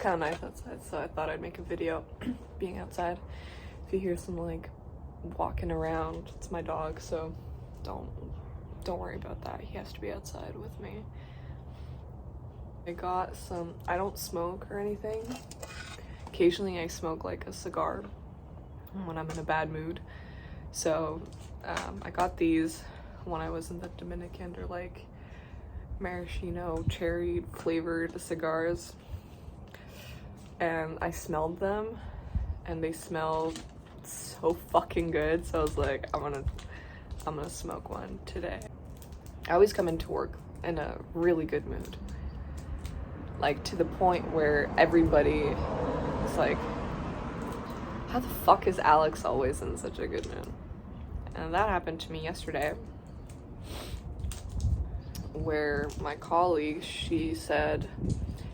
kind of nice outside, so I thought I'd make a video being outside. If you hear some like walking around, it's my dog, so don't worry about that. He has to be outside with me. I got some, I don't smoke or anything. Occasionally I smoke like a cigar when I'm in a bad mood. So I got these when I was in the Dominican. They're like maraschino cherry flavored cigars, and I smelled them and they smelled so fucking good, so I was like, I'm gonna smoke one today. I always come into work in a really good mood, like to the point where everybody is like, how the fuck is Alex always in such a good mood? And that happened to me yesterday, where my colleague, she said,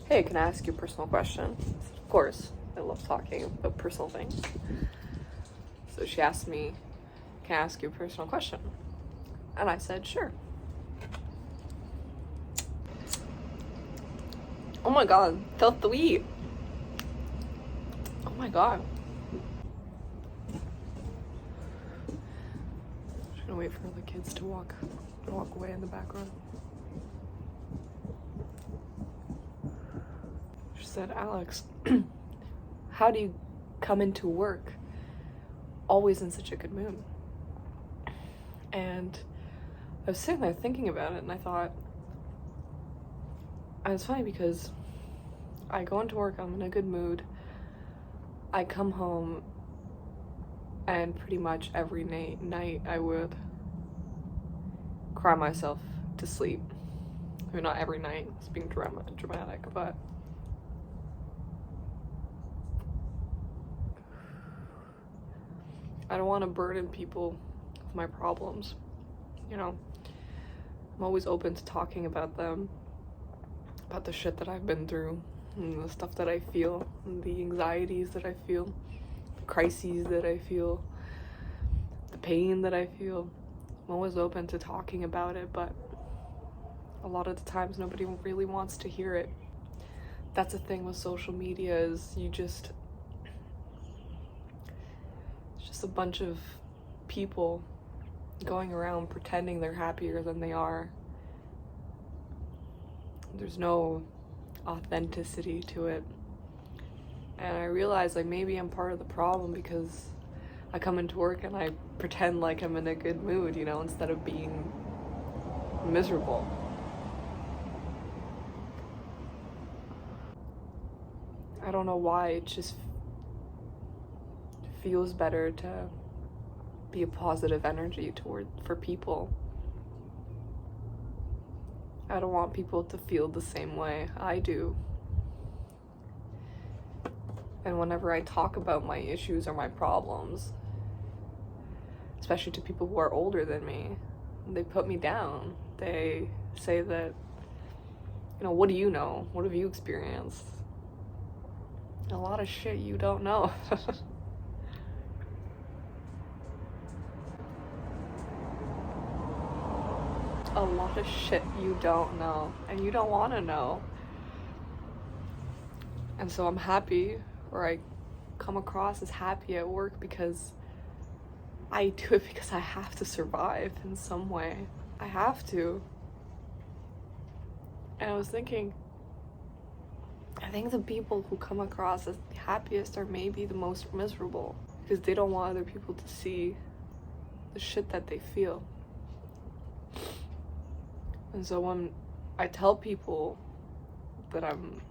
hey, can I ask you a personal question? Of course, I love talking about personal things. So she asked me, can I ask you a personal question? And I said, sure. Oh my god, felt the weed. Oh my god. Just gonna wait for the kids to walk away in the background. She said, Alex, how do you come into work always in such a good mood? And I was sitting there thinking about it, and I thought, and it's funny because I go into work, I'm in a good mood, I come home, and pretty much every night I would cry myself to sleep. I mean, not every night, it's being dramatic, but I don't want to burden people with my problems, you know. I'm always open to talking about them, about the shit that I've been through, and the stuff that I feel, and the anxieties that I feel, the crises that I feel, the pain that I feel. I'm always open to talking about it, but a lot of the times nobody really wants to hear it. That's the thing with social media, is it's just a bunch of people going around pretending they're happier than they are. There's no authenticity to it. And I realize, like, maybe I'm part of the problem because I come into work and I pretend like I'm in a good mood, you know, instead of being miserable. I don't know why, it just feels better to be a positive energy for people. I don't want people to feel the same way I do. And whenever I talk about my issues or my problems, especially to people who are older than me, they put me down. They say that, you know, what do you know? What have you experienced? A lot of shit you don't know. A lot of shit you don't know, and you don't want to know. And so I'm happy, or I come across as happy at work, because I do it because I have to survive in some way. I have to. And I was thinking, I think the people who come across as the happiest are maybe the most miserable, because they don't want other people to see the shit that they feel. And so when I tell people that I'm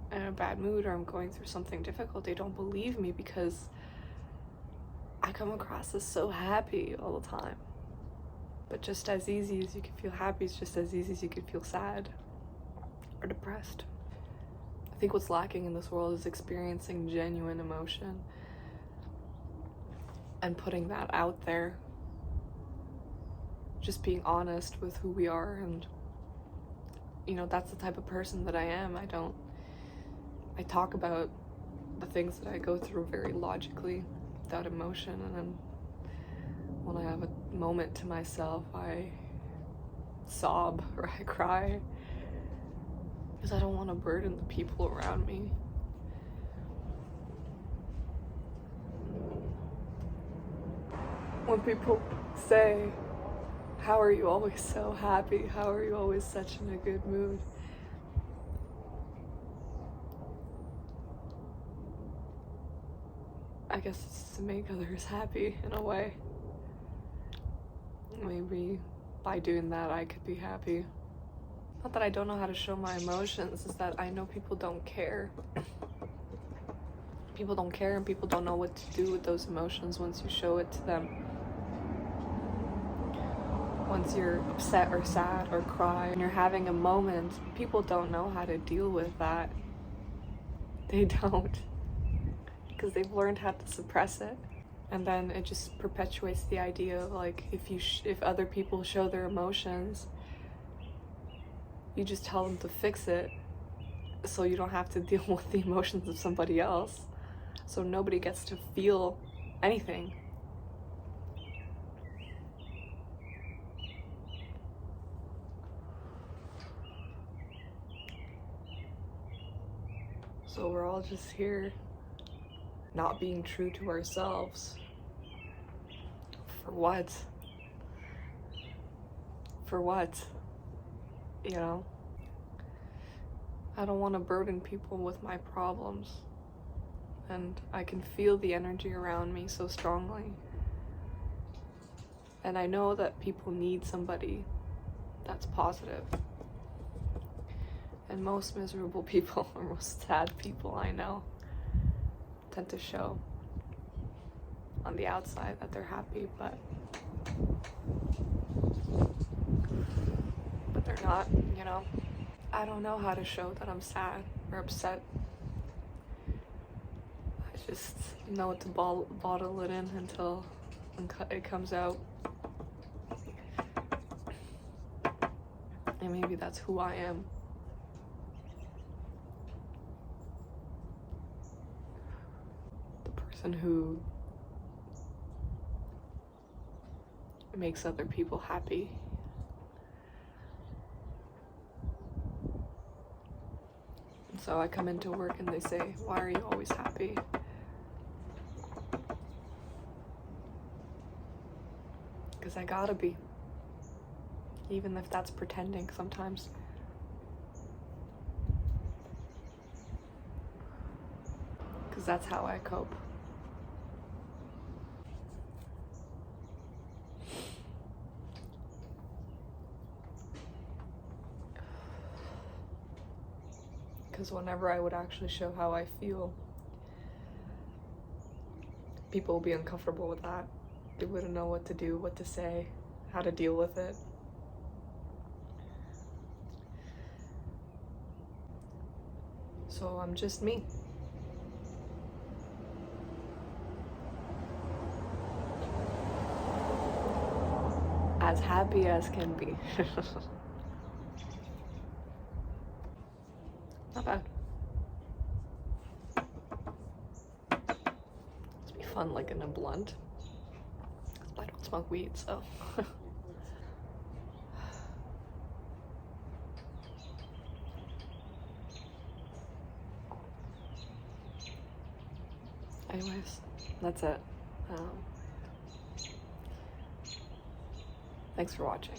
in a bad mood or I'm going through something difficult, they don't believe me, because I come across as so happy all the time. But just as easy as you can feel happy, it's just as easy as you can feel sad or depressed. I think what's lacking in this world is experiencing genuine emotion and putting that out there. Just being honest with who we are, and, you know, that's the type of person that I am. I talk about the things that I go through very logically, without emotion, and then when I have a moment to myself, I sob or I cry. because I don't want to burden the people around me. When people say, how are you always so happy? How are you always such in a good mood? I guess it's to make others happy in a way. Maybe by doing that I could be happy. Not that I don't know how to show my emotions, it's that I know people don't care. People don't care and people don't know what to do with those emotions once you show it to them. Once you're upset or sad or cry and you're having a moment, people don't know how to deal with that. They don't. Because they've learned how to suppress it. And then it just perpetuates the idea of like, if other people show their emotions, you just tell them to fix it so you don't have to deal with the emotions of somebody else. So nobody gets to feel anything. So we're all just here not being true to ourselves. For what? For what? You know? I don't want to burden people with my problems. And I can feel the energy around me so strongly. And I know that people need somebody that's positive. And most miserable people, or most sad people I know, tend to show on the outside that they're happy, but they're not, you know? I don't know how to show that I'm sad or upset. I just know to bottle it in until it comes out. And maybe that's who I am. The person who makes other people happy. And so I come into work and they say, why are you always happy? Because I gotta be. Even if that's pretending sometimes. Because that's how I cope. Because whenever I would actually show how I feel, people would be uncomfortable with that. They wouldn't know what to do, what to say, how to deal with it. So I'm just me. As happy as can be. Not bad. Must be fun like in a blunt. I don't smoke weed, so. Anyways, that's it. Thanks for watching.